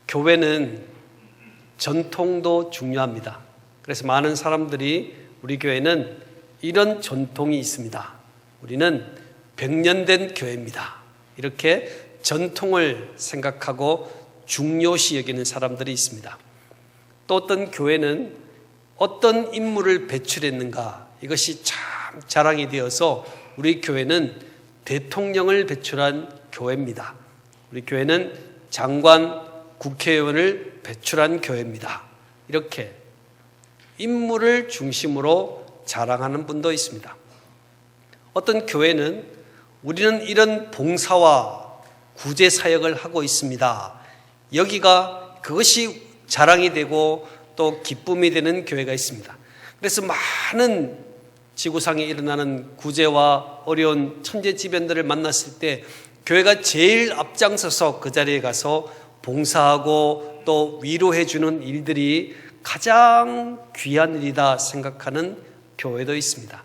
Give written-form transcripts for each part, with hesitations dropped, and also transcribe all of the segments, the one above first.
교회는 전통도 중요합니다. 그래서 많은 사람들이 우리 교회는 이런 전통이 있습니다. 우리는 100년 된 교회입니다. 이렇게 전통을 생각하고 중요시 여기는 사람들이 있습니다. 또 어떤 교회는 어떤 인물을 배출했는가, 이것이 참 자랑이 되어서 우리 교회는 대통령을 배출한 교회입니다. 우리 교회는 장관, 국회의원을 배출한 교회입니다. 이렇게 인물을 중심으로 자랑하는 분도 있습니다. 어떤 교회는 우리는 이런 봉사와 구제 사역을 하고 있습니다. 여기가 그것이 자랑이 되고 또 기쁨이 되는 교회가 있습니다. 그래서 많은 지구상에 일어나는 구제와 어려운 천재지변들을 만났을 때 교회가 제일 앞장서서 그 자리에 가서 봉사하고 또 위로해 주는 일들이 가장 귀한 일이다 생각하는 교회도 있습니다.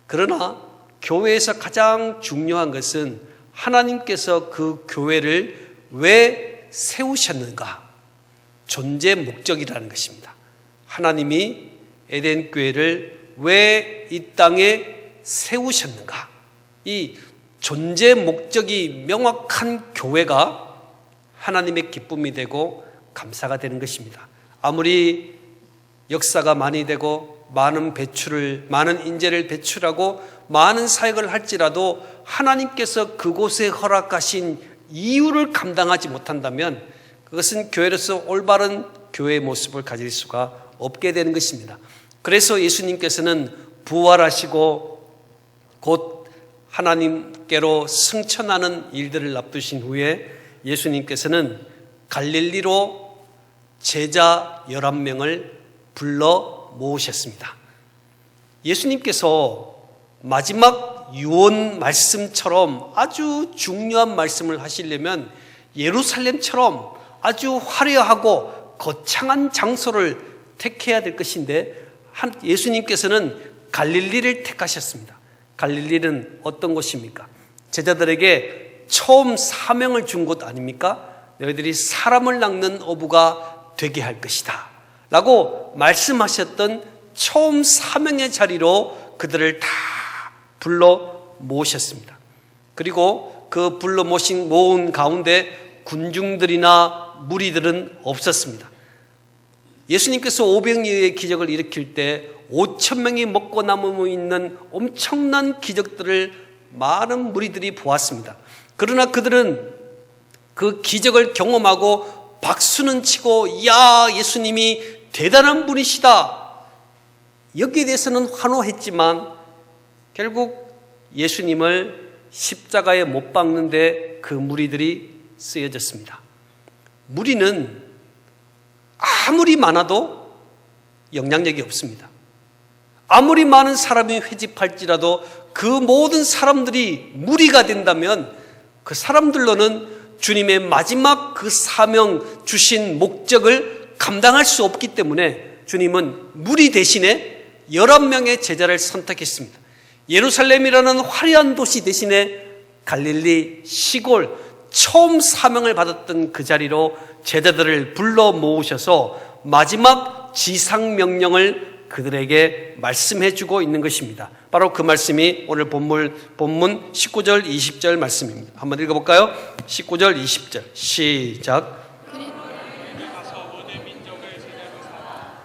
그러나 교회에서 가장 중요한 것은 하나님께서 그 교회를 왜 세우셨는가? 존재 목적이라는 것입니다. 하나님이 에덴 교회를 왜 이 땅에 세우셨는가? 이 존재 목적이 명확한 교회가 하나님의 기쁨이 되고 감사가 되는 것입니다. 아무리 역사가 많이 되고 많은 인재를 배출하고 많은 사역을 할지라도 하나님께서 그곳에 허락하신 이유를 감당하지 못한다면 그것은 교회로서 올바른 교회의 모습을 가질 수가 없게 되는 것입니다. 그래서 예수님께서는 부활하시고 곧 하나님께로 승천하는 일들을 앞두신 후에 예수님께서는 갈릴리로 제자 11명을 불러 모으셨습니다. 예수님께서 마지막 유언 말씀처럼 아주 중요한 말씀을 하시려면 예루살렘처럼 아주 화려하고 거창한 장소를 택해야 될 것인데 예수님께서는 갈릴리를 택하셨습니다. 갈릴리는 어떤 곳입니까? 제자들에게 처음 사명을 준 곳 아닙니까? 너희들이 사람을 낚는 어부가 되게 할 것이다 라고 말씀하셨던 처음 사명의 자리로 그들을 다 불러 모으셨습니다. 그리고 그 불러 모은 가운데 군중들이나 무리들은 없었습니다. 예수님께서 오병이어의 기적을 일으킬 때 5,000명이 먹고 남으며 있는 엄청난 기적들을 많은 무리들이 보았습니다. 그러나 그들은 그 기적을 경험하고 박수는 치고 야 예수님이 대단한 분이시다 여기에 대해서는 환호했지만 결국 예수님을 십자가에 못 박는데 그 무리들이 쓰여졌습니다. 무리는 아무리 많아도 영향력이 없습니다. 아무리 많은 사람이 회집할지라도 그 모든 사람들이 무리가 된다면 그 사람들로는 주님의 마지막 그 사명 주신 목적을 감당할 수 없기 때문에 주님은 무리 대신에 11명의 제자를 선택했습니다. 예루살렘이라는 화려한 도시 대신에 갈릴리 시골 처음 사명을 받았던 그 자리로 제자들을 불러 모으셔서 마지막 지상명령을 그들에게 말씀해 주고 있는 것입니다. 바로 그 말씀이 오늘 본문 19절 20절 말씀입니다. 한번 읽어볼까요? 19절 20절 시작.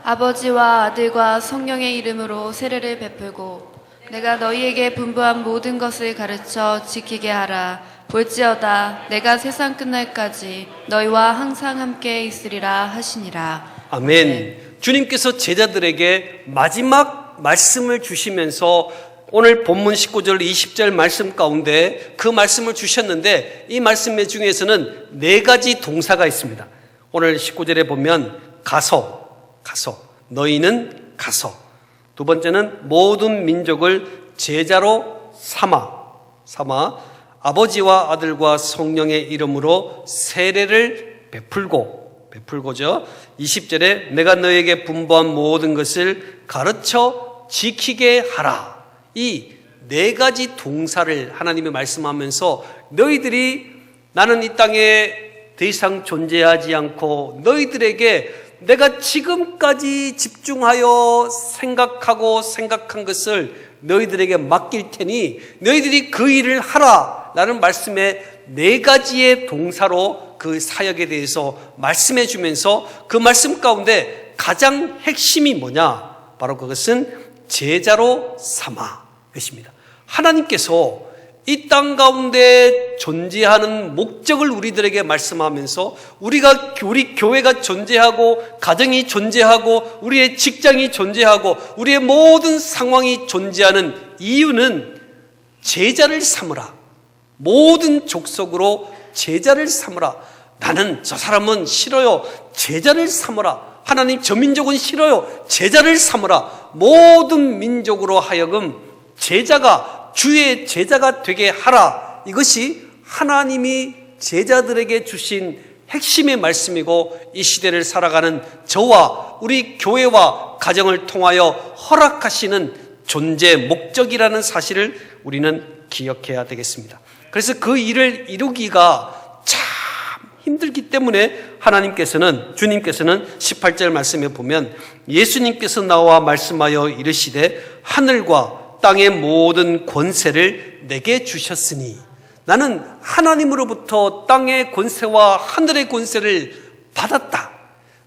아버지와 아들과 성령의 이름으로 세례를 베풀고 내가 너희에게 분부한 모든 것을 가르쳐 지키게 하라. 볼지어다 내가 세상 끝날까지 너희와 항상 함께 있으리라 하시니라. 아멘. 주님께서 제자들에게 마지막 말씀을 주시면서 오늘 본문 19절 20절 말씀 가운데 그 말씀을 주셨는데 이 말씀 중에서는 4가지 동사가 있습니다. 오늘 19절에 보면 가서 너희는 가서, 두 번째는 모든 민족을 제자로 삼아 아버지와 아들과 성령의 이름으로 세례를 베풀고죠. 20절에 내가 너에게 분부한 모든 것을 가르쳐 지키게 하라. 이 4가지 동사를 하나님이 말씀하면서 너희들이 나는 이 땅에 더 이상 존재하지 않고 너희들에게 내가 지금까지 집중하여 생각한 것을 너희들에게 맡길 테니 너희들이 그 일을 하라 라는 말씀에 4가지의 동사로 그 사역에 대해서 말씀해 주면서 그 말씀 가운데 가장 핵심이 뭐냐? 바로 그것은 제자로 삼아 것입니다. 하나님께서 이 땅 가운데 존재하는 목적을 우리들에게 말씀하면서 우리 교회가 존재하고 가정이 존재하고 우리의 직장이 존재하고 우리의 모든 상황이 존재하는 이유는 제자를 삼으라. 모든 족속으로 제자를 삼으라. 나는 저 사람은 싫어요. 제자를 삼으라. 하나님 저 민족은 싫어요. 제자를 삼으라. 모든 민족으로 하여금 제자가 주의 제자가 되게 하라. 이것이 하나님이 제자들에게 주신 핵심의 말씀이고 이 시대를 살아가는 저와 우리 교회와 가정을 통하여 허락하시는 존재 목적이라는 사실을 우리는 기억해야 되겠습니다. 그래서 그 일을 이루기가 참 힘들기 때문에 주님께서는 18절 말씀에 보면 예수님께서 나와 말씀하여 이르시되 하늘과 땅의 모든 권세를 내게 주셨으니 나는 하나님으로부터 땅의 권세와 하늘의 권세를 받았다.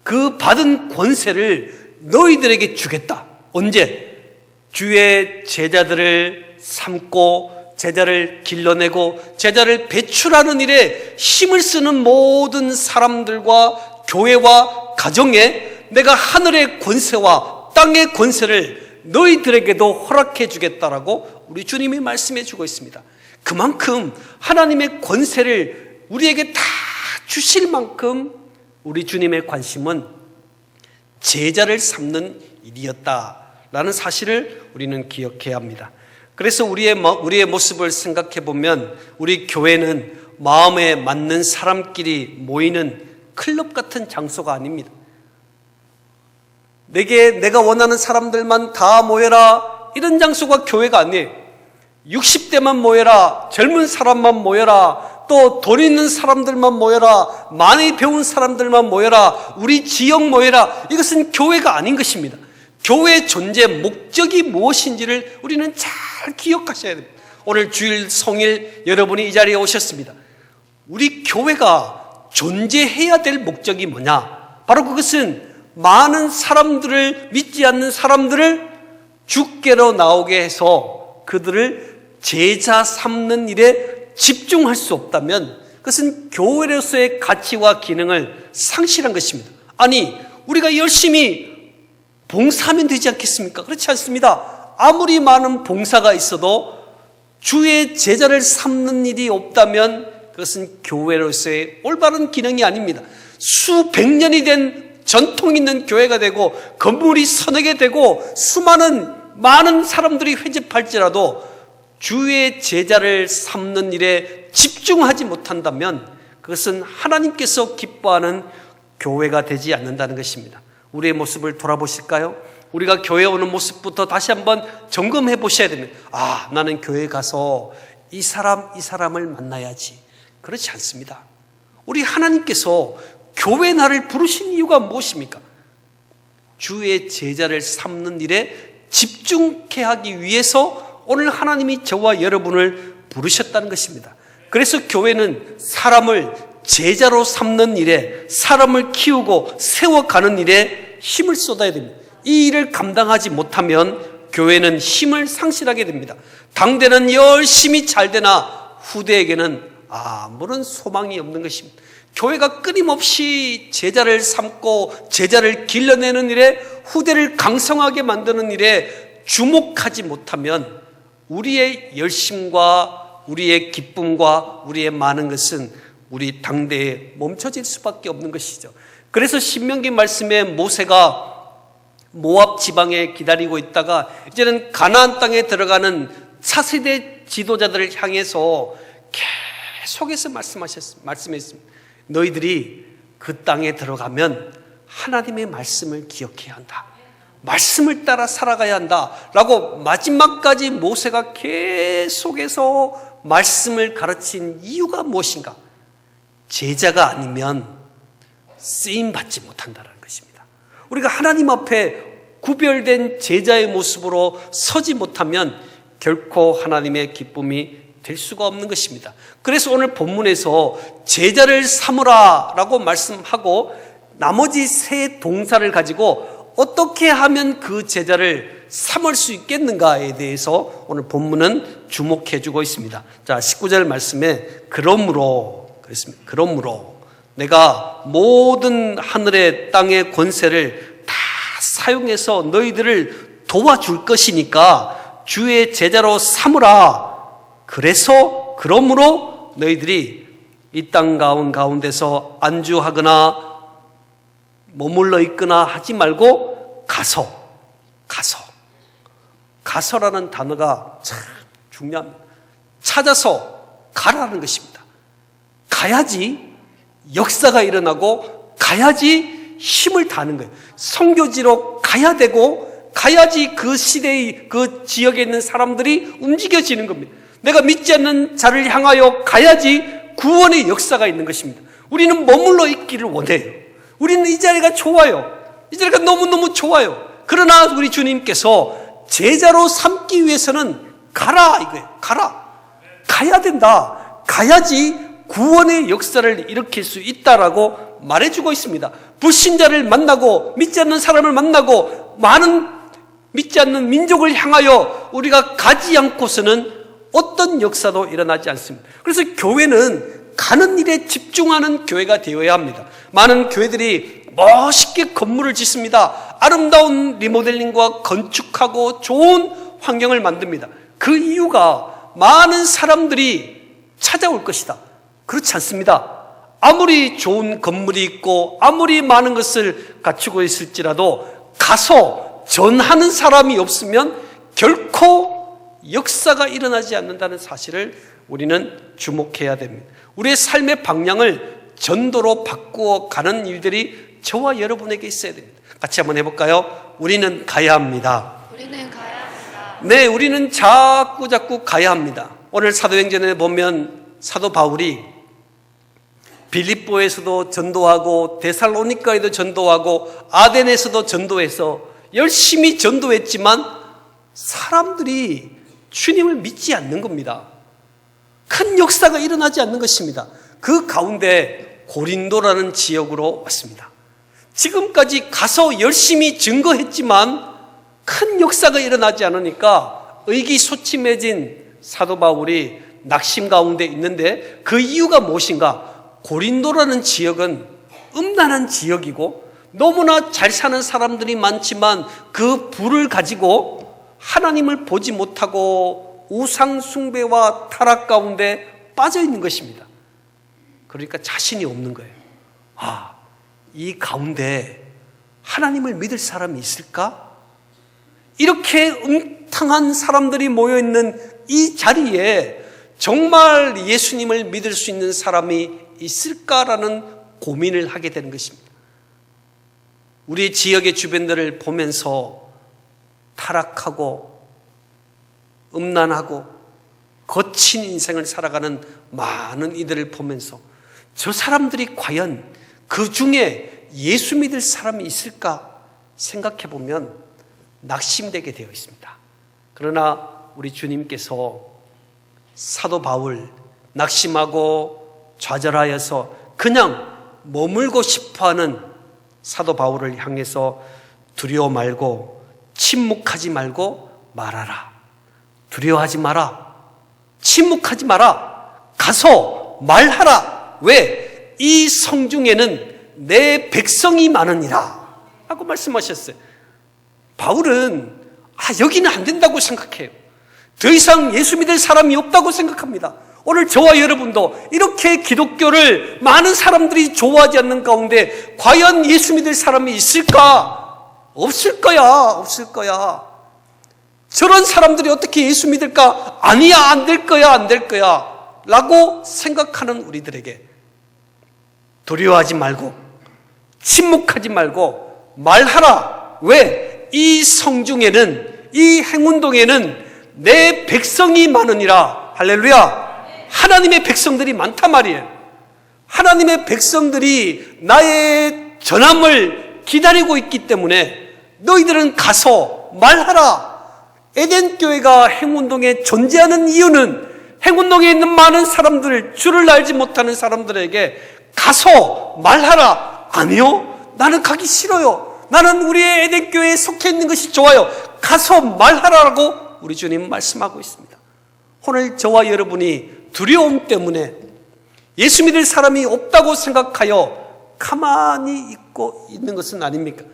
그 받은 권세를 너희들에게 주겠다. 언제? 주의 제자들을 삼고 제자를 길러내고 제자를 배출하는 일에 힘을 쓰는 모든 사람들과 교회와 가정에 내가 하늘의 권세와 땅의 권세를 너희들에게도 허락해 주겠다라고 우리 주님이 말씀해 주고 있습니다. 그만큼 하나님의 권세를 우리에게 다 주실 만큼 우리 주님의 관심은 제자를 삼는 일이었다라는 사실을 우리는 기억해야 합니다. 그래서 우리의 모습을 생각해 보면 우리 교회는 마음에 맞는 사람끼리 모이는 클럽 같은 장소가 아닙니다. 내가 원하는 사람들만 다 모여라 이런 장소가 교회가 아니에요. 60대만 모여라, 젊은 사람만 모여라, 또 돈 있는 사람들만 모여라, 많이 배운 사람들만 모여라, 우리 지역 모여라. 이것은 교회가 아닌 것입니다. 교회의 존재 목적이 무엇인지를 우리는 잘 기억하셔야 됩니다. 오늘 주일 성일 여러분이 이 자리에 오셨습니다. 우리 교회가 존재해야 될 목적이 뭐냐? 바로 그것은 많은 사람들을 믿지 않는 사람들을 주께로 나오게 해서 그들을 제자 삼는 일에 집중할 수 없다면 그것은 교회로서의 가치와 기능을 상실한 것입니다. 아니, 우리가 열심히 봉사하면 되지 않겠습니까? 그렇지 않습니다. 아무리 많은 봉사가 있어도 주의 제자를 삼는 일이 없다면 그것은 교회로서의 올바른 기능이 아닙니다. 수백 년이 된 전통 있는 교회가 되고 건물이 서너 개 되고 많은 사람들이 회집할지라도 주의 제자를 삼는 일에 집중하지 못한다면 그것은 하나님께서 기뻐하는 교회가 되지 않는다는 것입니다. 우리의 모습을 돌아보실까요? 우리가 교회에 오는 모습부터 다시 한번 점검해 보셔야 됩니다. 나는 교회에 가서 이 사람을 만나야지. 그렇지 않습니다. 우리 하나님께서 교회 나를 부르신 이유가 무엇입니까? 주의 제자를 삼는 일에 집중케 하기 위해서 오늘 하나님이 저와 여러분을 부르셨다는 것입니다. 그래서 교회는 사람을 제자로 삼는 일에, 사람을 키우고 세워가는 일에 힘을 쏟아야 됩니다. 이 일을 감당하지 못하면 교회는 힘을 상실하게 됩니다. 당대는 열심히 잘 되나 후대에게는 아무런 소망이 없는 것입니다. 교회가 끊임없이 제자를 삼고 제자를 길러내는 일에, 후대를 강성하게 만드는 일에 주목하지 못하면 우리의 열심과 우리의 기쁨과 우리의 많은 것은 우리 당대에 멈춰질 수밖에 없는 것이죠. 그래서 신명기 말씀에 모세가 모압 지방에 기다리고 있다가 이제는 가나안 땅에 들어가는 차세대 지도자들을 향해서 계속해서 말씀했습니다. 너희들이 그 땅에 들어가면 하나님의 말씀을 기억해야 한다. 말씀을 따라 살아가야 한다. 라고 마지막까지 모세가 계속해서 말씀을 가르친 이유가 무엇인가? 제자가 아니면 쓰임받지 못한다는 것입니다. 우리가 하나님 앞에 구별된 제자의 모습으로 서지 못하면 결코 하나님의 기쁨이 될 수가 없는 것입니다. 그래서 오늘 본문에서 제자를 삼으라 라고 말씀하고 나머지 세 동사를 가지고 어떻게 하면 그 제자를 삼을 수 있겠는가에 대해서 오늘 본문은 주목해 주고 있습니다. 자, 19절 말씀에 그러므로 그랬습니다. 그러므로 내가 모든 하늘의 땅의 권세를 다 사용해서 너희들을 도와줄 것이니까 주의 제자로 삼으라. 그래서 그러므로 너희들이 이 땅 가운데서 안주하거나 머물러 있거나 하지 말고 가서라는 단어가 참 중요합니다. 찾아서 가라는 것입니다. 가야지 역사가 일어나고 가야지 힘을 다하는 거예요. 선교지로 가야 되고 가야지 그 시대의 그 지역에 있는 사람들이 움직여지는 겁니다. 내가 믿지 않는 자를 향하여 가야지 구원의 역사가 있는 것입니다. 우리는 머물러 있기를 원해요. 우리는 이 자리가 좋아요. 이 자리가 너무너무 좋아요. 그러나 우리 주님께서 제자로 삼기 위해서는 가라 이거예요. 가야 된다. 가야지 구원의 역사를 일으킬 수 있다라고 말해주고 있습니다. 불신자를 만나고 믿지 않는 사람을 만나고 많은 믿지 않는 민족을 향하여 우리가 가지 않고서는 어떤 역사도 일어나지 않습니다. 그래서 교회는 가는 일에 집중하는 교회가 되어야 합니다. 많은 교회들이 멋있게 건물을 짓습니다. 아름다운 리모델링과 건축하고 좋은 환경을 만듭니다. 그 이유가 많은 사람들이 찾아올 것이다. 그렇지 않습니다. 아무리 좋은 건물이 있고 아무리 많은 것을 갖추고 있을지라도 가서 전하는 사람이 없으면 결코 역사가 일어나지 않는다는 사실을 우리는 주목해야 됩니다. 우리의 삶의 방향을 전도로 바꾸어 가는 일들이 저와 여러분에게 있어야 됩니다. 같이 한번 해볼까요? 우리는 가야 합니다. 우리는 가야 합니다. 네, 우리는 자꾸 가야 합니다. 오늘 사도행전에 보면 사도 바울이 빌립보에서도 전도하고 데살로니가에도 전도하고 아덴에서도 전도해서 열심히 전도했지만 사람들이 주님을 믿지 않는 겁니다. 큰 역사가 일어나지 않는 것입니다. 그 가운데 고린도라는 지역으로 왔습니다. 지금까지 가서 열심히 증거했지만 큰 역사가 일어나지 않으니까 의기소침해진 사도 바울이 낙심 가운데 있는데 그 이유가 무엇인가? 고린도라는 지역은 음란한 지역이고 너무나 잘 사는 사람들이 많지만 그 부를 가지고 하나님을 보지 못하고 우상 숭배와 타락 가운데 빠져 있는 것입니다. 그러니까 자신이 없는 거예요. 이 가운데 하나님을 믿을 사람이 있을까? 이렇게 음탕한 사람들이 모여있는 이 자리에 정말 예수님을 믿을 수 있는 사람이 있을까라는 고민을 하게 되는 것입니다. 우리 지역의 주변들을 보면서 타락하고 음란하고 거친 인생을 살아가는 많은 이들을 보면서 저 사람들이 과연 그 중에 예수 믿을 사람이 있을까 생각해 보면 낙심되게 되어 있습니다. 그러나 우리 주님께서 사도 바울 낙심하고 좌절하여서 그냥 머물고 싶어하는 사도 바울을 향해서 두려워 말고 침묵하지 말고 말하라. 두려워하지 마라. 침묵하지 마라. 가서 말하라. 왜? 이 성중에는 내 백성이 많으니라 하고 말씀하셨어요. 바울은 여기는 안 된다고 생각해요. 더 이상 예수 믿을 사람이 없다고 생각합니다. 오늘 저와 여러분도 이렇게 기독교를 많은 사람들이 좋아하지 않는 가운데 과연 예수 믿을 사람이 있을까? 없을 거야. 저런 사람들이 어떻게 예수 믿을까? 아니야, 안 될 거야 라고 생각하는 우리들에게 두려워하지 말고 침묵하지 말고 말하라. 왜? 이 성중에는, 이 행운동에는 내 백성이 많으니라. 할렐루야. 하나님의 백성들이 많단 말이에요. 하나님의 백성들이 나의 전함을 기다리고 있기 때문에 너희들은 가서 말하라. 에덴 교회가 행운동에 존재하는 이유는 행운동에 있는 많은 사람들, 주를 알지 못하는 사람들에게 가서 말하라. 아니요, 나는 가기 싫어요. 나는 우리의 에덴 교회에 속해 있는 것이 좋아요. 가서 말하라라고 우리 주님 말씀하고 있습니다. 오늘 저와 여러분이 두려움 때문에 예수 믿을 사람이 없다고 생각하여 가만히 있고 있는 것은 아닙니까?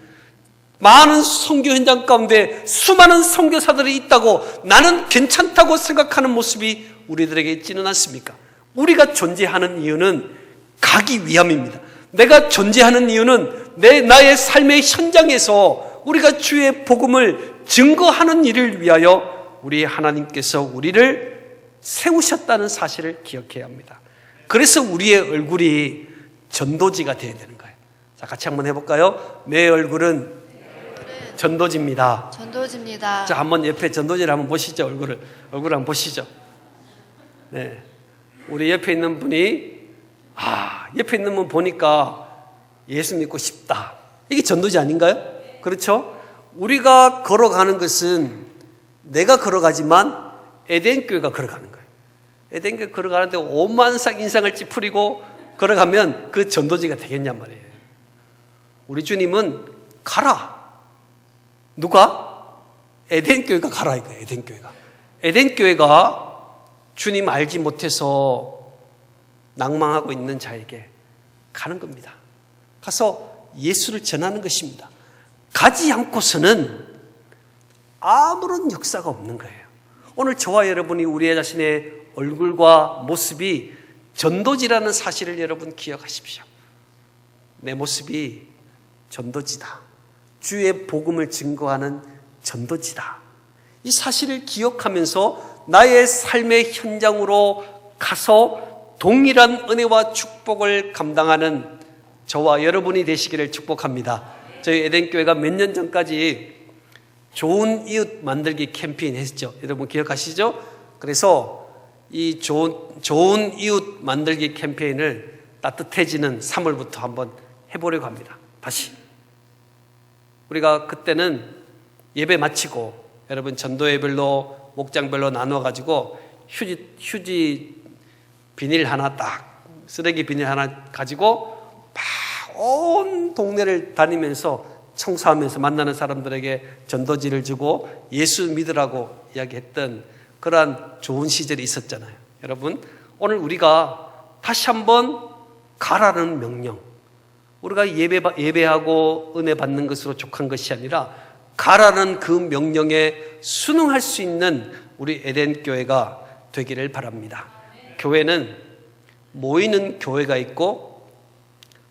많은 선교 현장 가운데 수많은 선교사들이 있다고 나는 괜찮다고 생각하는 모습이 우리들에게 있지는 않습니까? 우리가 존재하는 이유는 가기 위함입니다. 내가 존재하는 이유는 나의 삶의 현장에서 우리가 주의 복음을 증거하는 일을 위하여 우리 하나님께서 우리를 세우셨다는 사실을 기억해야 합니다. 그래서 우리의 얼굴이 전도지가 되어야 되는 거예요. 자, 같이 한번 해볼까요? 내 얼굴은 전도지입니다. 전도지입니다. 자, 한번 옆에 전도지를 한번 보시죠. 얼굴을 한번 보시죠. 네, 우리 옆에 있는 분이 옆에 있는 분 보니까 예수 믿고 싶다. 이게 전도지 아닌가요? 그렇죠? 우리가 걸어가는 것은 내가 걸어가지만 에덴 교회가 걸어가는 거예요. 에덴 교회 걸어가는데 오만 상 인상을 찌푸리고 걸어가면 그 전도지가 되겠냔 말이에요. 우리 주님은 가라. 누가? 에덴 교회가 가라 이거예요. 에덴 교회가. 에덴 교회가 주님 알지 못해서 낭망하고 있는 자에게 가는 겁니다. 가서 예수를 전하는 것입니다. 가지 않고서는 아무런 역사가 없는 거예요. 오늘 저와 여러분이 우리 자신의 얼굴과 모습이 전도지라는 사실을 여러분 기억하십시오. 내 모습이 전도지다. 주의 복음을 증거하는 전도지다. 이 사실을 기억하면서 나의 삶의 현장으로 가서 동일한 은혜와 축복을 감당하는 저와 여러분이 되시기를 축복합니다. 저희 에덴교회가 몇 년 전까지 좋은 이웃 만들기 캠페인 했죠. 여러분 기억하시죠? 그래서 이 좋은 이웃 만들기 캠페인을 따뜻해지는 3월부터 한번 해보려고 합니다. 다시. 우리가 그때는 예배 마치고 여러분 전도회별로 목장별로 나눠가지고 휴지 비닐 하나 딱 쓰레기 비닐 하나 가지고 막 온 동네를 다니면서 청소하면서 만나는 사람들에게 전도지를 주고 예수 믿으라고 이야기했던 그러한 좋은 시절이 있었잖아요. 여러분 오늘 우리가 다시 한번 가라는 명령, 우리가 예배하고 은혜 받는 것으로 족한 것이 아니라 가라는 그 명령에 순응할 수 있는 우리 에덴 교회가 되기를 바랍니다. 교회는 모이는 교회가 있고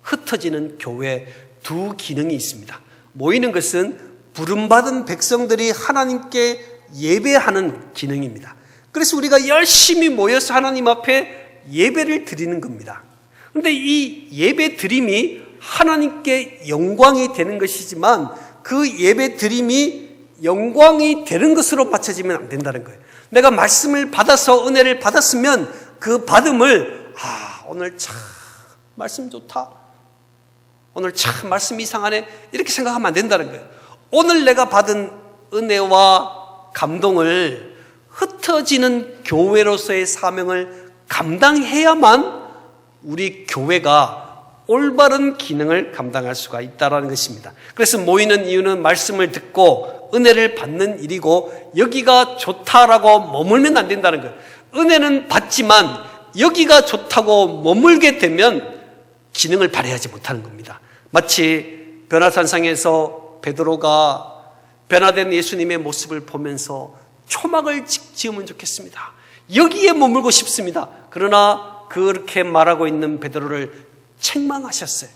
흩어지는 교회 두 기능이 있습니다. 모이는 것은 부름받은 백성들이 하나님께 예배하는 기능입니다. 그래서 우리가 열심히 모여서 하나님 앞에 예배를 드리는 겁니다. 그런데 이 예배 드림이 하나님께 영광이 되는 것이지만 그 예배 드림이 영광이 되는 것으로 맞춰지면 안 된다는 거예요. 내가 말씀을 받아서 은혜를 받았으면 그 받음을 오늘 참 말씀 좋다, 오늘 참 말씀 이상하네, 이렇게 생각하면 안 된다는 거예요. 오늘 내가 받은 은혜와 감동을 흩어지는 교회로서의 사명을 감당해야만 우리 교회가 올바른 기능을 감당할 수가 있다는 것입니다. 그래서 모이는 이유는 말씀을 듣고 은혜를 받는 일이고 여기가 좋다라고 머물면 안 된다는 거예요. 은혜는 받지만 여기가 좋다고 머물게 되면 기능을 발휘하지 못하는 겁니다. 마치 변화산상에서 베드로가 변화된 예수님의 모습을 보면서 초막을 지으면 좋겠습니다. 여기에 머물고 싶습니다. 그러나 그렇게 말하고 있는 베드로를 책망하셨어요.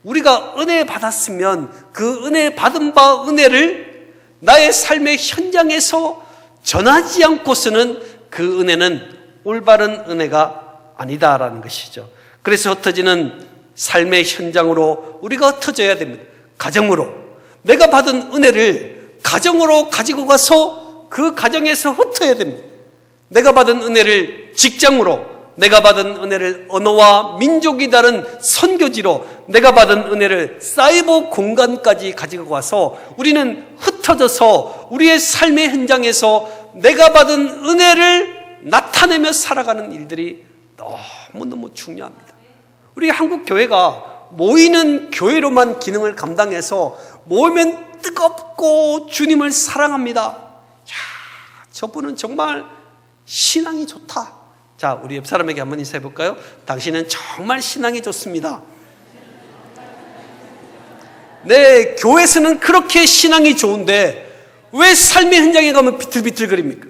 우리가 은혜 받았으면 그 은혜 받은 바 은혜를 나의 삶의 현장에서 전하지 않고서는 그 은혜는 올바른 은혜가 아니다라는 것이죠. 그래서 흩어지는 삶의 현장으로 우리가 흩어져야 됩니다. 가정으로 내가 받은 은혜를 가정으로 가지고 가서 그 가정에서 흩어야 됩니다. 내가 받은 은혜를 직장으로, 내가 받은 은혜를 언어와 민족이 다른 선교지로 내가 받은 은혜를 사이버 공간까지 가지고 와서 우리는 흩어져서 우리의 삶의 현장에서 내가 받은 은혜를 나타내며 살아가는 일들이 너무너무 중요합니다. 우리 한국 교회가 모이는 교회로만 기능을 감당해서 모이면 뜨겁고 주님을 사랑합니다. 저분은 정말 신앙이 좋다. 자, 우리 옆 사람에게 한번 인사해 볼까요? 당신은 정말 신앙이 좋습니다. 네, 교회에서는 그렇게 신앙이 좋은데 왜 삶의 현장에 가면 비틀비틀거립니까?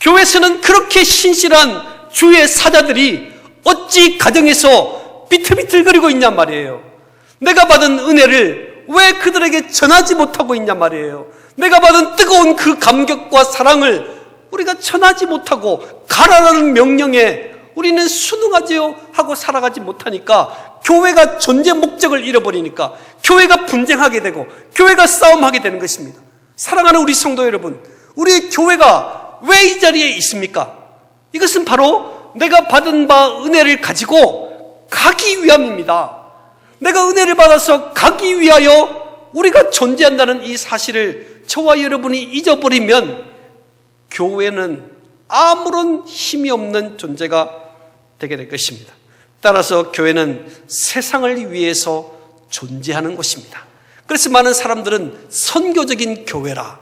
교회에서는 그렇게 신실한 주의 사자들이 어찌 가정에서 비틀비틀거리고 있냔 말이에요. 내가 받은 은혜를 왜 그들에게 전하지 못하고 있냔 말이에요. 내가 받은 뜨거운 그 감격과 사랑을 우리가 전하지 못하고 가라라는 명령에 우리는 순응하지요 하고 살아가지 못하니까 교회가 존재 목적을 잃어버리니까 교회가 분쟁하게 되고 교회가 싸움하게 되는 것입니다. 사랑하는 우리 성도 여러분, 우리 교회가 왜 이 자리에 있습니까? 이것은 바로 내가 받은 바 은혜를 가지고 가기 위함입니다. 내가 은혜를 받아서 가기 위하여 우리가 존재한다는 이 사실을 저와 여러분이 잊어버리면 교회는 아무런 힘이 없는 존재가 되게 될 것입니다. 따라서 교회는 세상을 위해서 존재하는 곳입니다. 그래서 많은 사람들은 선교적인 교회라.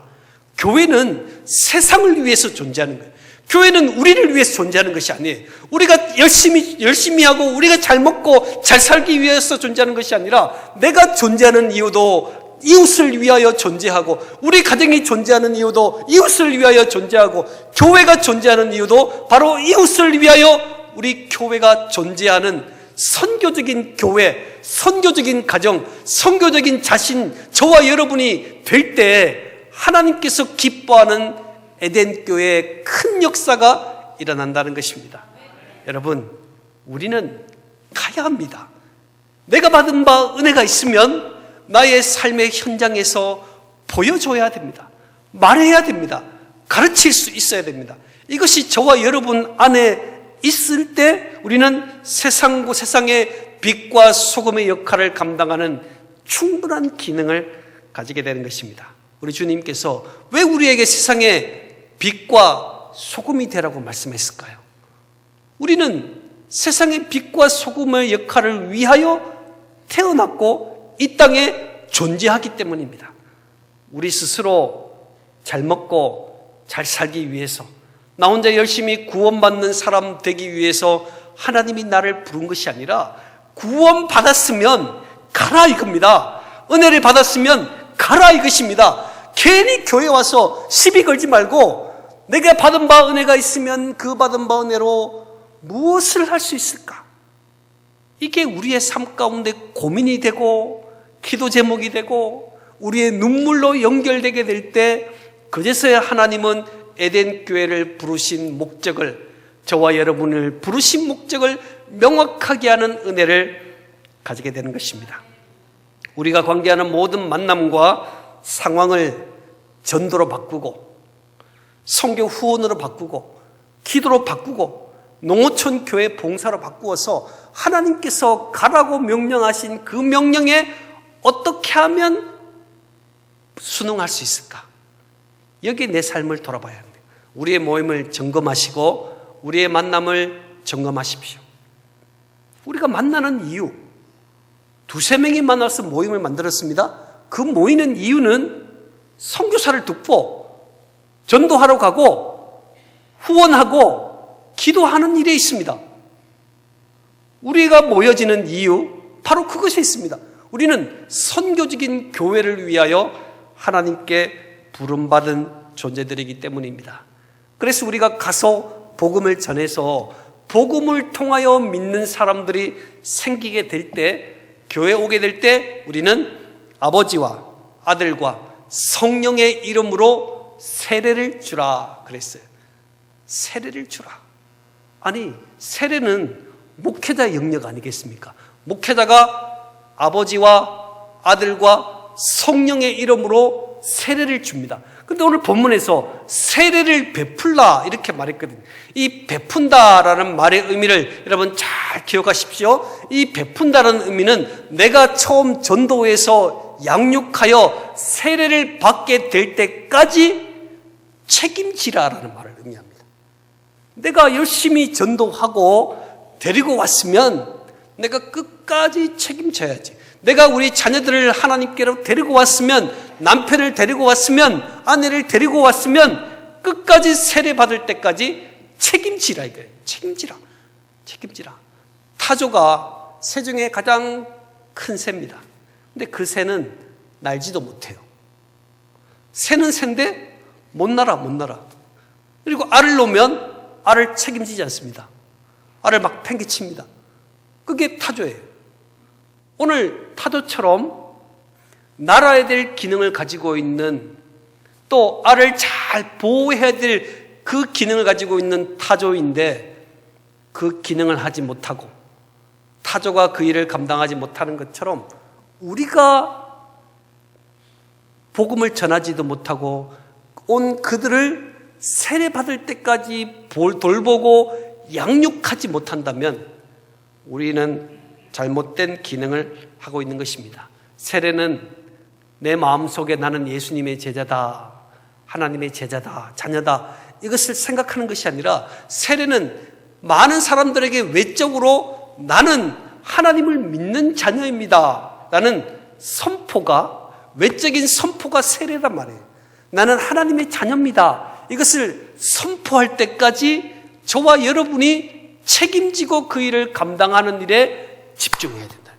교회는 세상을 위해서 존재하는 거예요. 교회는 우리를 위해서 존재하는 것이 아니에요. 우리가 열심히 하고 우리가 잘 먹고 잘 살기 위해서 존재하는 것이 아니라 내가 존재하는 이유도 이웃을 위하여 존재하고 우리 가정이 존재하는 이유도 이웃을 위하여 존재하고 교회가 존재하는 이유도 바로 이웃을 위하여 우리 교회가 존재하는 선교적인 교회, 선교적인 가정, 선교적인 자신, 저와 여러분이 될 때 하나님께서 기뻐하는 에덴 교회의 큰 역사가 일어난다는 것입니다. 여러분, 우리는 가야 합니다. 내가 받은 바 은혜가 있으면 나의 삶의 현장에서 보여줘야 됩니다. 말해야 됩니다. 가르칠 수 있어야 됩니다. 이것이 저와 여러분 안에 있을 때 우리는 세상의 빛과 소금의 역할을 감당하는 충분한 기능을 가지게 되는 것입니다. 우리 주님께서 왜 우리에게 세상의 빛과 소금이 되라고 말씀했을까요? 우리는 세상의 빛과 소금의 역할을 위하여 태어났고 이 땅에 존재하기 때문입니다. 우리 스스로 잘 먹고 잘 살기 위해서, 나 혼자 열심히 구원받는 사람 되기 위해서 하나님이 나를 부른 것이 아니라 구원받았으면 가라 이겁니다. 은혜를 받았으면 가라 이것입니다. 괜히 교회 와서 시비 걸지 말고 내가 받은 바 은혜가 있으면 그 받은 바 은혜로 무엇을 할 수 있을까? 이게 우리의 삶 가운데 고민이 되고 기도 제목이 되고 우리의 눈물로 연결되게 될 때 그제서야 하나님은 에덴 교회를 부르신 목적을, 저와 여러분을 부르신 목적을 명확하게 하는 은혜를 가지게 되는 것입니다. 우리가 관계하는 모든 만남과 상황을 전도로 바꾸고 선교 후원으로 바꾸고 기도로 바꾸고 농어촌 교회 봉사로 바꾸어서 하나님께서 가라고 명령하신 그 명령에 어떻게 하면 순응할 수 있을까? 여기에 내 삶을 돌아봐야 합니다. 우리의 모임을 점검하시고 우리의 만남을 점검하십시오. 우리가 만나는 이유, 두세 명이 만나서 모임을 만들었습니다. 그 모이는 이유는 선교사를 듣고 전도하러 가고 후원하고 기도하는 일에 있습니다. 우리가 모여지는 이유, 바로 그것에 있습니다. 우리는 선교적인 교회를 위하여 하나님께 부름받은 존재들이기 때문입니다. 그래서 우리가 가서 복음을 전해서 복음을 통하여 믿는 사람들이 생기게 될 때, 교회에 오게 될 때 우리는 아버지와 아들과 성령의 이름으로 세례를 주라 그랬어요. 세례를 주라. 아니, 세례는 목회자 영역 아니겠습니까? 목회자가 아버지와 아들과 성령의 이름으로 세례를 줍니다. 근데 오늘 본문에서 세례를 베풀라 이렇게 말했거든요. 이 베푼다라는 말의 의미를 여러분 잘 기억하십시오. 이 베푼다라는 의미는 내가 처음 전도에서 양육하여 세례를 받게 될 때까지 책임지라라는 말을 의미합니다. 내가 열심히 전도하고 데리고 왔으면 내가 끝까지 책임져야지. 내가 우리 자녀들을 하나님께로 데리고 왔으면, 남편을 데리고 왔으면, 아내를 데리고 왔으면 끝까지 세례받을 때까지 책임지라 이거예요. 책임지라. 타조가 새 중에 가장 큰 새입니다. 근데 그 새는 날지도 못해요. 새는 새인데 못 날아. 그리고 알을 놓으면 알을 책임지지 않습니다. 알을 막 팽개칩니다. 그게 타조예요. 오늘 타조처럼 날아야 될 기능을 가지고 있는, 또 알을 잘 보호해야 될 그 기능을 가지고 있는 타조인데 그 기능을 하지 못하고 타조가 그 일을 감당하지 못하는 것처럼 우리가 복음을 전하지도 못하고 온 그들을 세례받을 때까지 돌보고 양육하지 못한다면 우리는 잘못된 기능을 하고 있는 것입니다. 세례는 내 마음속에 나는 예수님의 제자다, 하나님의 제자다, 자녀다, 이것을 생각하는 것이 아니라 세례는 많은 사람들에게 외적으로 나는 하나님을 믿는 자녀입니다 라는 선포가, 외적인 선포가 세례란 말이에요. 나는 하나님의 자녀입니다. 이것을 선포할 때까지 저와 여러분이 책임지고 그 일을 감당하는 일에 집중해야 된다.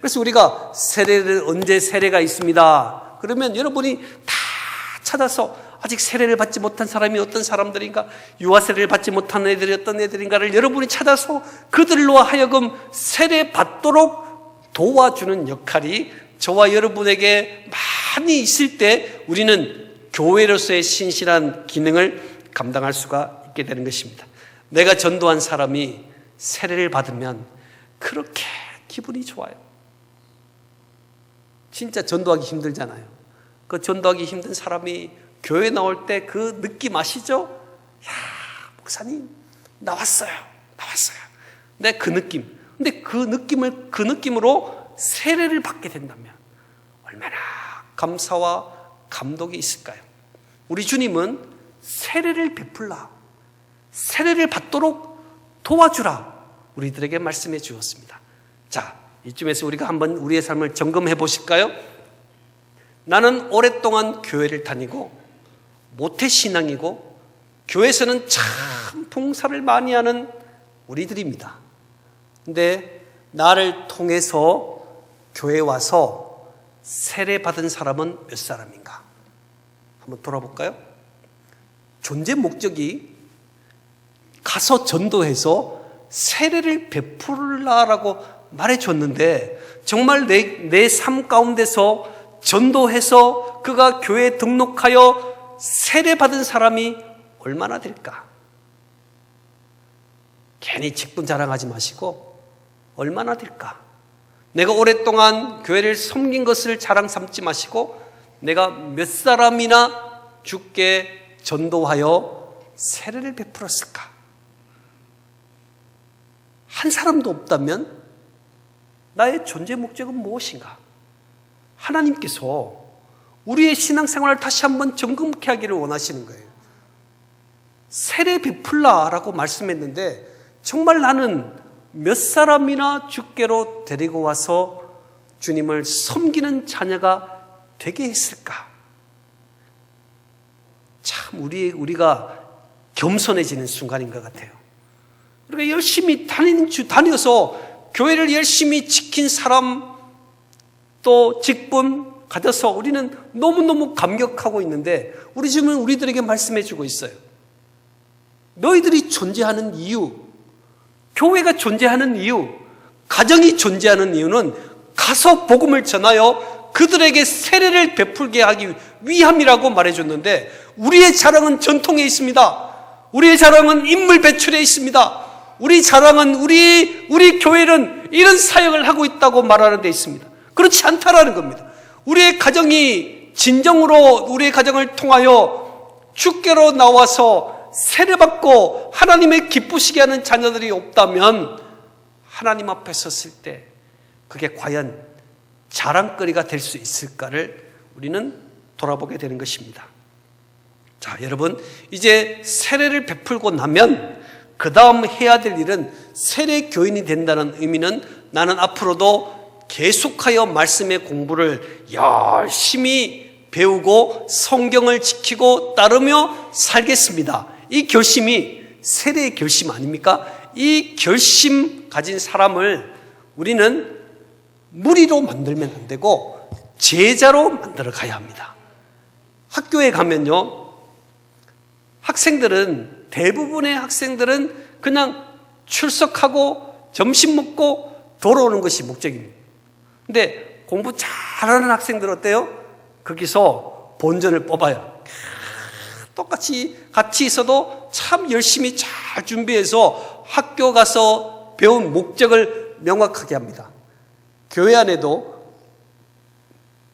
그래서 우리가 세례를, 언제 세례가 있습니다, 그러면 여러분이 다 찾아서 아직 세례를 받지 못한 사람이 어떤 사람들인가, 유아 세례를 받지 못한 애들이 어떤 애들인가를 여러분이 찾아서 그들로 하여금 세례 받도록 도와주는 역할이 저와 여러분에게 많이 있을 때 우리는 교회로서의 신실한 기능을 감당할 수가 있게 되는 것입니다. 내가 전도한 사람이 세례를 받으면 그렇게 기분이 좋아요. 진짜 전도하기 힘들잖아요. 그 전도하기 힘든 사람이 교회 나올 때 그 느낌 아시죠? 야, 목사님 나왔어요. 근데 그 느낌, 근데 그 느낌으로 세례를 받게 된다면 얼마나 감사와 감동이 있을까요? 우리 주님은 세례를 베풀라, 세례를 받도록 도와주라 우리들에게 말씀해 주었습니다. 자, 이쯤에서 우리가 한번 우리의 삶을 점검해 보실까요? 나는 오랫동안 교회를 다니고 모태신앙이고 교회에서는 참 봉사를 많이 하는 우리들입니다. 근데 나를 통해서 교회에 와서 세례받은 사람은 몇 사람인가? 한번 돌아볼까요? 존재 목적이 가서 전도해서 세례를 베풀라라고 말해줬는데 정말 내 삶 가운데서 전도해서 그가 교회에 등록하여 세례받은 사람이 얼마나 될까? 괜히 직분 자랑하지 마시고 얼마나 될까? 내가 오랫동안 교회를 섬긴 것을 자랑 삼지 마시고 내가 몇 사람이나 주께 전도하여 세례를 베풀었을까? 한 사람도 없다면 나의 존재 목적은 무엇인가? 하나님께서 우리의 신앙생활을 다시 한번 점검케 하기를 원하시는 거예요. 세례 베풀라라고 말씀했는데 정말 나는 몇 사람이나 주께로 데리고 와서 주님을 섬기는 자녀가 되게 했을까? 참 우리가 겸손해지는 순간인 것 같아요. 우리가 열심히 다녀서 교회를 열심히 지킨 사람, 또 직분 가져서 우리는 너무너무 감격하고 있는데 우리 주님은 우리들에게 말씀해 주고 있어요. 너희들이 존재하는 이유, 교회가 존재하는 이유, 가정이 존재하는 이유는 가서 복음을 전하여 그들에게 세례를 베풀게 하기 위함이라고 말해줬는데 우리의 자랑은 전통에 있습니다. 우리의 자랑은 인물 배출에 있습니다. 우리 자랑은 우리 교회는 이런 사역을 하고 있다고 말하는 데 있습니다. 그렇지 않다라는 겁니다. 우리의 가정이 진정으로 우리의 가정을 통하여 주께로 나와서 세례받고 하나님의 기쁘시게 하는 자녀들이 없다면 하나님 앞에 섰을 때 그게 과연 자랑거리가 될 수 있을까를 우리는 돌아보게 되는 것입니다. 자, 여러분, 이제 세례를 베풀고 나면 그 다음 해야 될 일은 세례 교인이 된다는 의미는 나는 앞으로도 계속하여 말씀의 공부를 열심히 배우고 성경을 지키고 따르며 살겠습니다. 이 결심이 세례의 결심 아닙니까? 이 결심 가진 사람을 우리는 무리로 만들면 안 되고 제자로 만들어 가야 합니다. 학교에 가면요, 대부분의 학생들은 그냥 출석하고 점심 먹고 돌아오는 것이 목적입니다. 근데 공부 잘하는 학생들 어때요? 거기서 본전을 뽑아요. 똑같이 같이 있어도 참 열심히 잘 준비해서 학교 가서 배운 목적을 명확하게 합니다. 교회 안에도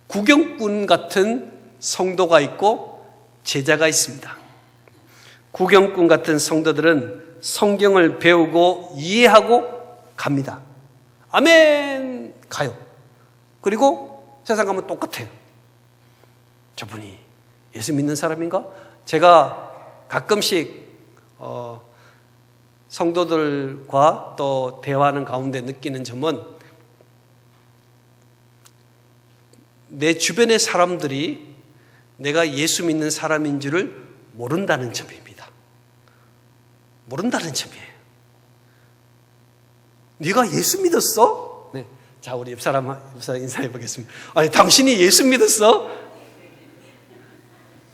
구경꾼 같은 성도가 있고 제자가 있습니다. 구경꾼 같은 성도들은 성경을 배우고 이해하고 갑니다. 아멘 가요. 그리고 세상 가면 똑같아요. 저분이 예수 믿는 사람인가? 제가 가끔씩 성도들과 또 대화하는 가운데 느끼는 점은 내 주변의 사람들이 내가 예수 믿는 사람인 줄을 모른다는 점입니다. 모른다는 점이에요. 네가 예수 믿었어? 네. 자, 우리 옆 사람 인사해 보겠습니다. 아니, 당신이 예수 믿었어?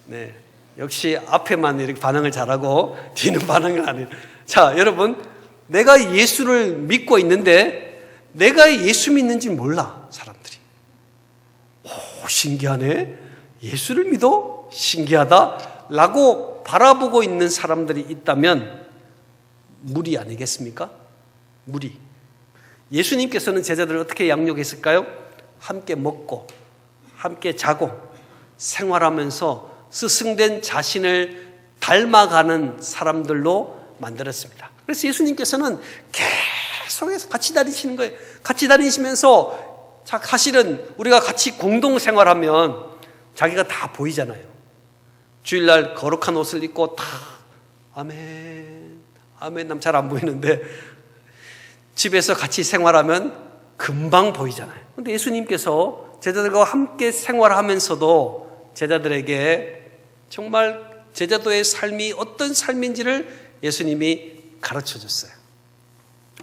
네. 역시 앞에만 이렇게 반응을 잘하고 뒤는 반응을 안 해요. 자, 여러분, 내가 예수를 믿고 있는데 내가 예수 믿는지 몰라, 사람들이. 오, 신기하네. 예수를 믿어? 신기하다. 라고 바라보고 있는 사람들이 있다면 무리 아니겠습니까? 무리. 예수님께서는 제자들을 어떻게 양육했을까요? 함께 먹고 함께 자고 생활하면서 스승된 자신을 닮아가는 사람들로 만들었습니다. 그래서 예수님께서는 계속해서 같이 다니시는 거예요. 같이 다니시면서 사실은 우리가 같이 공동 생활하면 자기가 다 보이잖아요. 주일날 거룩한 옷을 입고 다 아멘, 아멘 하면 잘 안 보이는데 집에서 같이 생활하면 금방 보이잖아요. 그런데 예수님께서 제자들과 함께 생활하면서도 제자들에게 정말 제자도의 삶이 어떤 삶인지를 예수님이 가르쳐 줬어요.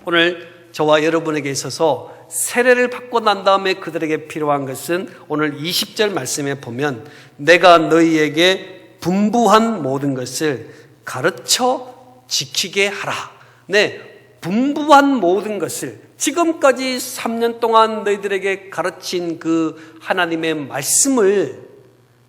오늘 저와 여러분에게 있어서 세례를 받고 난 다음에 그들에게 필요한 것은 오늘 20절 말씀에 보면 내가 너희에게 분부한 모든 것을 가르쳐 지키게 하라. 네, 분부한 모든 것을 지금까지 3년 동안 너희들에게 가르친 그 하나님의 말씀을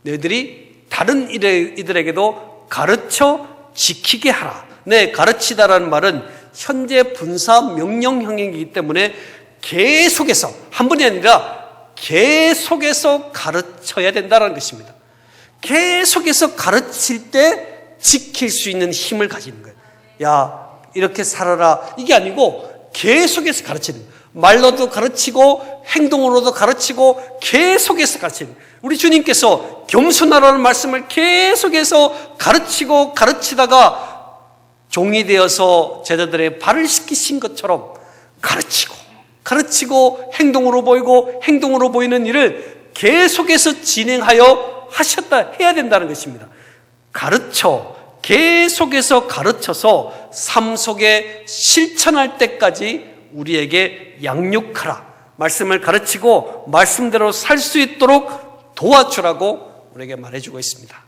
너희들이 다른 이들에게도 가르쳐 지키게 하라. 네, 가르치다라는 말은 현재 분사 명령형이기 때문에 계속해서, 한 번이 아니라 계속해서 가르쳐야 된다는 것입니다. 계속해서 가르칠 때 지킬 수 있는 힘을 가지는 거예요. 야, 이렇게 살아라. 이게 아니고 계속해서 가르치는 거예요. 말로도 가르치고 행동으로도 가르치고 계속해서 가르치는 거예요. 우리 주님께서 겸손하라는 말씀을 계속해서 가르치고 가르치다가 종이 되어서 제자들의 발을 씻기신 것처럼 가르치고 행동으로 보이고 행동으로 보이는 일을 계속해서 진행하여 해야 된다는 것입니다. 계속해서 가르쳐서 삶 속에 실천할 때까지 우리에게 양육하라. 말씀을 가르치고 말씀대로 살 수 있도록 도와주라고 우리에게 말해주고 있습니다.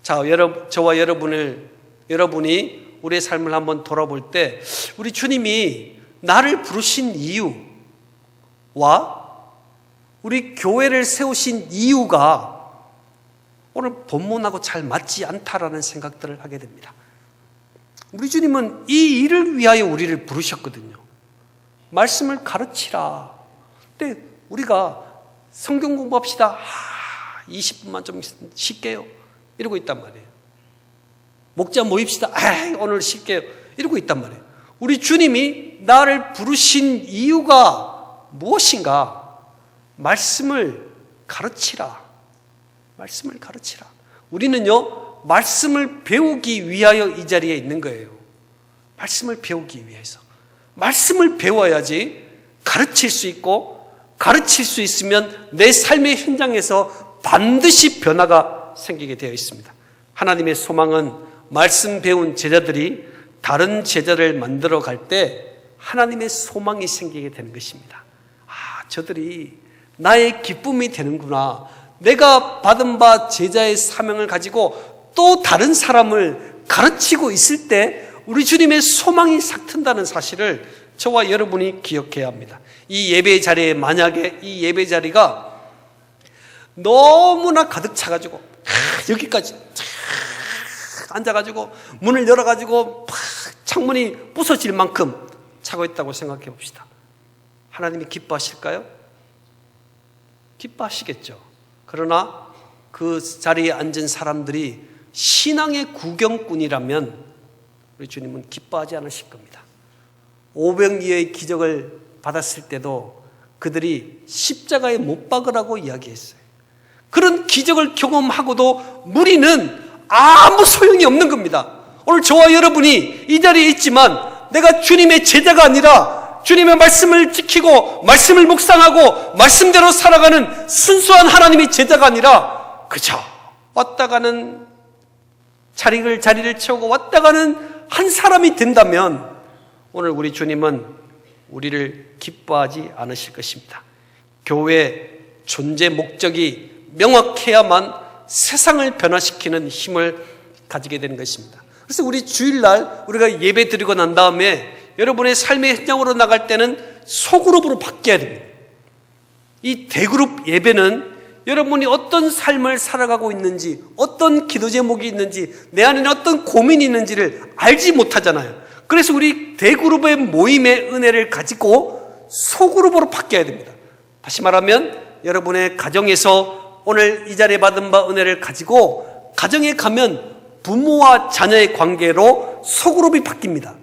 자, 저와 여러분이 우리의 삶을 한번 돌아볼 때 우리 주님이 나를 부르신 이유와 우리 교회를 세우신 이유가 오늘 본문하고 잘 맞지 않다라는 생각들을 하게 됩니다. 우리 주님은 이 일을 위하여 우리를 부르셨거든요. 말씀을 가르치라. 근데 우리가 성경 공부합시다. 20분만 좀 쉴게요. 이러고 있단 말이에요. 목자 모입시다. 오늘 쉴게요. 이러고 있단 말이에요. 우리 주님이 나를 부르신 이유가 무엇인가? 말씀을 가르치라. 말씀을 가르치라. 우리는요, 말씀을 배우기 위하여 이 자리에 있는 거예요. 말씀을 배우기 위해서. 말씀을 배워야지 가르칠 수 있고, 가르칠 수 있으면 내 삶의 현장에서 반드시 변화가 생기게 되어 있습니다. 하나님의 소망은 말씀 배운 제자들이 다른 제자를 만들어 갈 때 하나님의 소망이 생기게 되는 것입니다. 저들이 나의 기쁨이 되는구나. 내가 받은 바 제자의 사명을 가지고 또 다른 사람을 가르치고 있을 때 우리 주님의 소망이 싹튼다는 사실을 저와 여러분이 기억해야 합니다. 이 예배 자리에 만약에 이 예배 자리가 너무나 가득 차가지고 여기까지 앉아가지고 문을 열어가지고 창문이 부서질 만큼 차고 있다고 생각해 봅시다. 하나님이 기뻐하실까요? 기뻐하시겠죠. 그러나 그 자리에 앉은 사람들이 신앙의 구경꾼이라면 우리 주님은 기뻐하지 않으실 겁니다. 오병이어의 기적을 받았을 때도 그들이 십자가에 못 박으라고 이야기했어요. 그런 기적을 경험하고도 무리는 아무 소용이 없는 겁니다. 오늘 저와 여러분이 이 자리에 있지만 내가 주님의 제자가 아니라 주님의 말씀을 지키고 말씀을 묵상하고 말씀대로 살아가는 순수한 하나님의 제자가 아니라 그저 왔다 가는 자리를 채우고 왔다 가는 한 사람이 된다면 오늘 우리 주님은 우리를 기뻐하지 않으실 것입니다. 교회의 존재 목적이 명확해야만 세상을 변화시키는 힘을 가지게 되는 것입니다. 그래서 우리 주일날 우리가 예배 드리고 난 다음에 여러분의 삶의 현장으로 나갈 때는 소그룹으로 바뀌어야 됩니다. 이 대그룹 예배는 여러분이 어떤 삶을 살아가고 있는지, 어떤 기도 제목이 있는지, 내 안에는 어떤 고민이 있는지를 알지 못하잖아요. 그래서 우리 대그룹의 모임의 은혜를 가지고 소그룹으로 바뀌어야 됩니다. 다시 말하면 여러분의 가정에서 오늘 이 자리에 받은 바 은혜를 가지고 가정에 가면 부모와 자녀의 관계로 소그룹이 바뀝니다.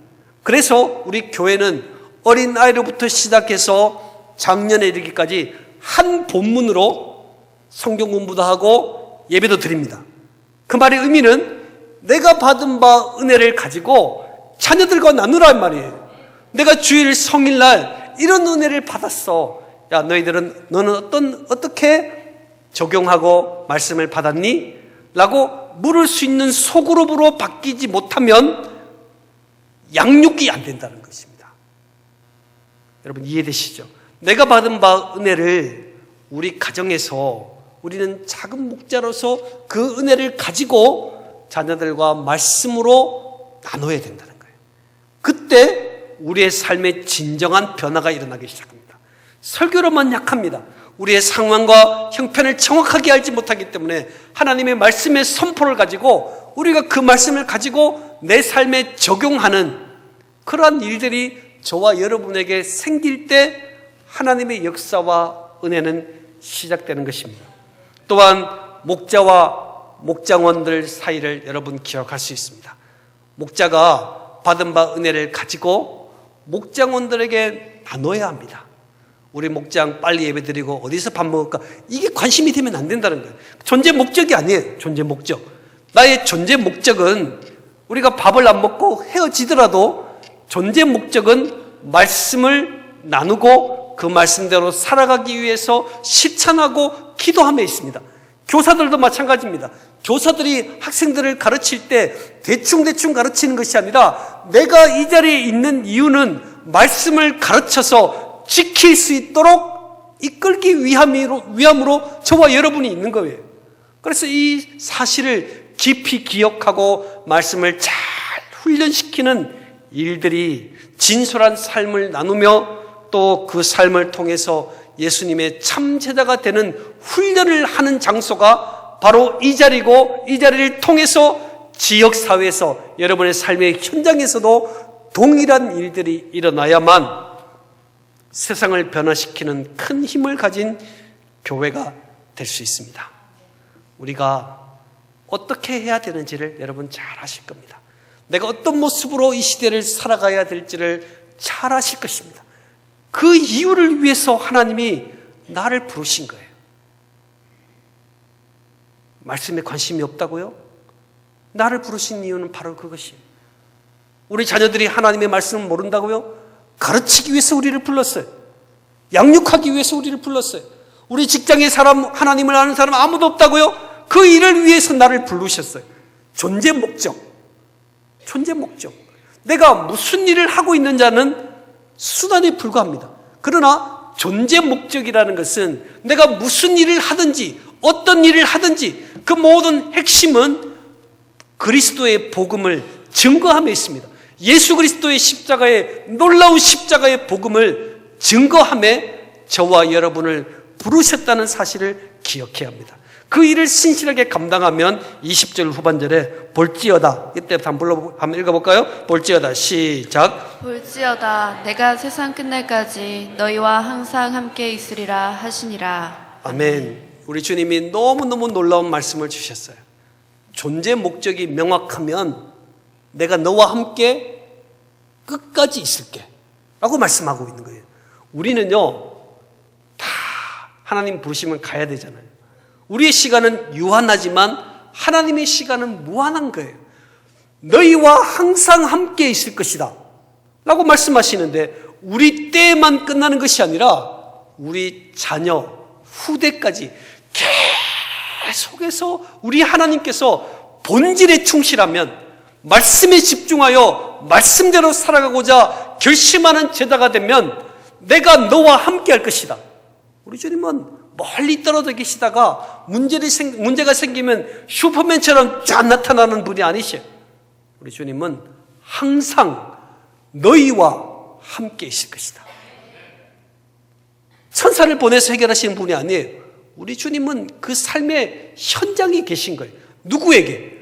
그래서 우리 교회는 어린아이로부터 시작해서 작년에 이르기까지 한 본문으로 성경 공부도 하고 예배도 드립니다. 그 말의 의미는 내가 받은 바 은혜를 가지고 자녀들과 나누란 말이에요. 내가 주일 성일날 이런 은혜를 받았어. 야, 너는 어떻게 적용하고 말씀을 받았니? 라고 물을 수 있는 소그룹으로 바뀌지 못하면 양육이 안 된다는 것입니다. 여러분 이해되시죠? 내가 받은 바 은혜를 우리 가정에서 우리는 작은 목자로서 그 은혜를 가지고 자녀들과 말씀으로 나눠야 된다는 거예요. 그때 우리의 삶에 진정한 변화가 일어나기 시작합니다. 설교로만 약합니다. 우리의 상황과 형편을 정확하게 알지 못하기 때문에 하나님의 말씀의 선포를 가지고 우리가 그 말씀을 가지고 내 삶에 적용하는 그러한 일들이 저와 여러분에게 생길 때 하나님의 역사와 은혜는 시작되는 것입니다. 또한 목자와 목장원들 사이를 여러분 기억할 수 있습니다. 목자가 받은 바 은혜를 가지고 목장원들에게 나눠야 합니다. 우리 목장 빨리 예배드리고 어디서 밥 먹을까? 이게 관심이 되면 안 된다는 거예요. 존재 목적이 아니에요. 존재 목적. 나의 존재 목적은 우리가 밥을 안 먹고 헤어지더라도 존재 목적은 말씀을 나누고 그 말씀대로 살아가기 위해서 실천하고 기도함에 있습니다. 교사들도 마찬가지입니다. 교사들이 학생들을 가르칠 때 대충 가르치는 것이 아니라 내가 이 자리에 있는 이유는 말씀을 가르쳐서 지킬 수 있도록 이끌기 위함으로 저와 여러분이 있는 거예요. 그래서 이 사실을 깊이 기억하고 말씀을 잘 훈련시키는 일들이 진솔한 삶을 나누며 또 그 삶을 통해서 예수님의 참 제자가 되는 훈련을 하는 장소가 바로 이 자리고 이 자리를 통해서 지역사회에서 여러분의 삶의 현장에서도 동일한 일들이 일어나야만 세상을 변화시키는 큰 힘을 가진 교회가 될 수 있습니다. 우리가 어떻게 해야 되는지를 여러분 잘 아실 겁니다. 내가 어떤 모습으로 이 시대를 살아가야 될지를 잘 아실 것입니다. 그 이유를 위해서 하나님이 나를 부르신 거예요. 말씀에 관심이 없다고요? 나를 부르신 이유는 바로 그것이에요. 우리 자녀들이 하나님의 말씀을 모른다고요? 가르치기 위해서 우리를 불렀어요. 양육하기 위해서 우리를 불렀어요. 우리 직장의 사람, 하나님을 아는 사람 아무도 없다고요? 그 일을 위해서 나를 부르셨어요. 존재 목적. 존재 목적. 내가 무슨 일을 하고 있는 자는 수단에 불과합니다. 그러나 존재 목적이라는 것은 내가 무슨 일을 하든지 어떤 일을 하든지 그 모든 핵심은 그리스도의 복음을 증거함에 있습니다. 예수 그리스도의 십자가의 놀라운 십자가의 복음을 증거함에 저와 여러분을 부르셨다는 사실을 기억해야 합니다. 그 일을 신실하게 감당하면 20절 후반절에 볼지어다, 이때부터 한번 읽어볼까요? 볼지어다, 시작. 볼지어다 내가 세상 끝날까지 너희와 항상 함께 있으리라 하시니라. 아멘. 우리 주님이 너무너무 놀라운 말씀을 주셨어요. 존재 목적이 명확하면 내가 너와 함께 끝까지 있을게 라고 말씀하고 있는 거예요. 우리는요 다 하나님 부르시면 가야 되잖아요. 우리의 시간은 유한하지만 하나님의 시간은 무한한 거예요. 너희와 항상 함께 있을 것이다 라고 말씀하시는데 우리 때만 끝나는 것이 아니라 우리 자녀, 후대까지 계속해서 우리 하나님께서 본질에 충실하면, 말씀에 집중하여 말씀대로 살아가고자 결심하는 제자가 되면 내가 너와 함께 할 것이다. 우리 주님은 멀리 떨어져 계시다가 문제가 생기면 슈퍼맨처럼 쫙 나타나는 분이 아니셔요. 우리 주님은 항상 너희와 함께 있을 것이다. 천사를 보내서 해결하시는 분이 아니에요. 우리 주님은 그 삶의 현장에 계신 거예요. 누구에게?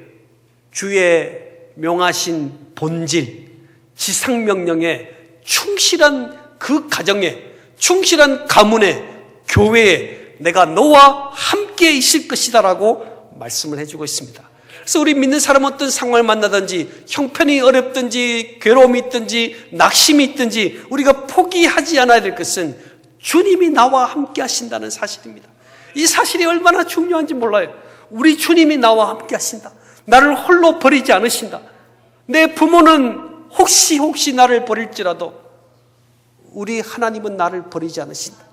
주의 명하신 본질, 지상명령에 충실한 그 가정에, 충실한 가문에, 교회에 내가 너와 함께 있을 것이다 라고 말씀을 해주고 있습니다. 그래서 우리 믿는 사람 어떤 상황을 만나든지, 형편이 어렵든지 괴로움이 있든지 낙심이 있든지 우리가 포기하지 않아야 될 것은 주님이 나와 함께 하신다는 사실입니다. 이 사실이 얼마나 중요한지 몰라요. 우리 주님이 나와 함께 하신다. 나를 홀로 버리지 않으신다. 내 부모는 혹시 나를 버릴지라도 우리 하나님은 나를 버리지 않으신다.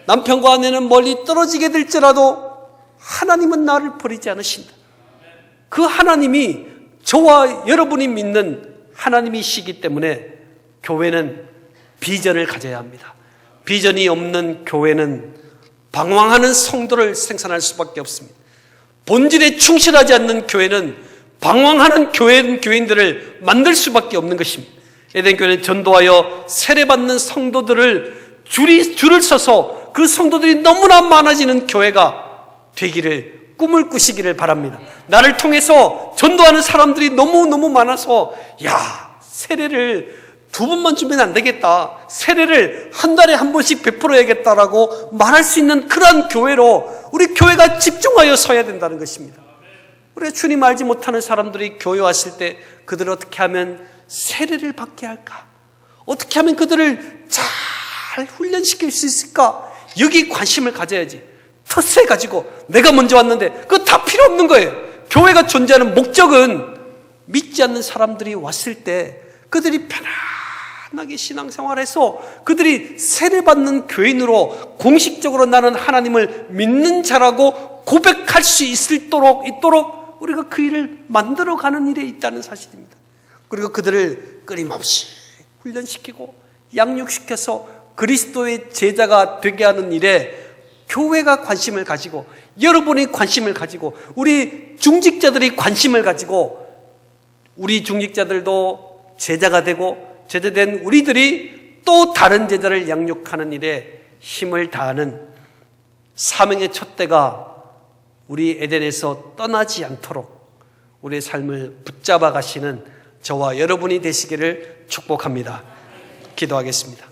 남편과 아내는 멀리 떨어지게 될지라도 하나님은 나를 버리지 않으신다. 그 하나님이 저와 여러분이 믿는 하나님이시기 때문에 교회는 비전을 가져야 합니다. 비전이 없는 교회는 방황하는 성도를 생산할 수밖에 없습니다. 본질에 충실하지 않는 교회는 방황하는 교인들을 만들 수밖에 없는 것입니다. 에덴교회는 전도하여 세례받는 성도들을 줄을 서서 그 성도들이 너무나 많아지는 교회가 되기를, 꿈을 꾸시기를 바랍니다. 나를 통해서 전도하는 사람들이 너무너무 많아서 세례를 2번만 주면 안 되겠다, 세례를 한 달에 한 번씩 베풀어야겠다라고 말할 수 있는 그러한 교회로 우리 교회가 집중하여 서야 된다는 것입니다. 우리 주님 알지 못하는 사람들이 교회 왔을 때 그들을 어떻게 하면 세례를 받게 할까? 어떻게 하면 그들을 잘 훈련시킬 수 있을까? 여기 관심을 가져야지. 텃세 가지고 내가 먼저 왔는데 그거 다 필요 없는 거예요. 교회가 존재하는 목적은 믿지 않는 사람들이 왔을 때 그들이 편안하게 신앙생활해서 그들이 세례받는 교인으로 공식적으로 나는 하나님을 믿는 자라고 고백할 수 있도록 우리가 그 일을 만들어가는 일에 있다는 사실입니다. 그리고 그들을 끊임없이 훈련시키고 양육시켜서 그리스도의 제자가 되게 하는 일에 교회가 관심을 가지고, 여러분이 관심을 가지고, 우리 중직자들이 관심을 가지고, 우리 중직자들도 제자가 되고 제자된 우리들이 또 다른 제자를 양육하는 일에 힘을 다하는 사명의 촛대가 우리 에덴에서 떠나지 않도록 우리의 삶을 붙잡아 가시는 저와 여러분이 되시기를 축복합니다. 기도하겠습니다.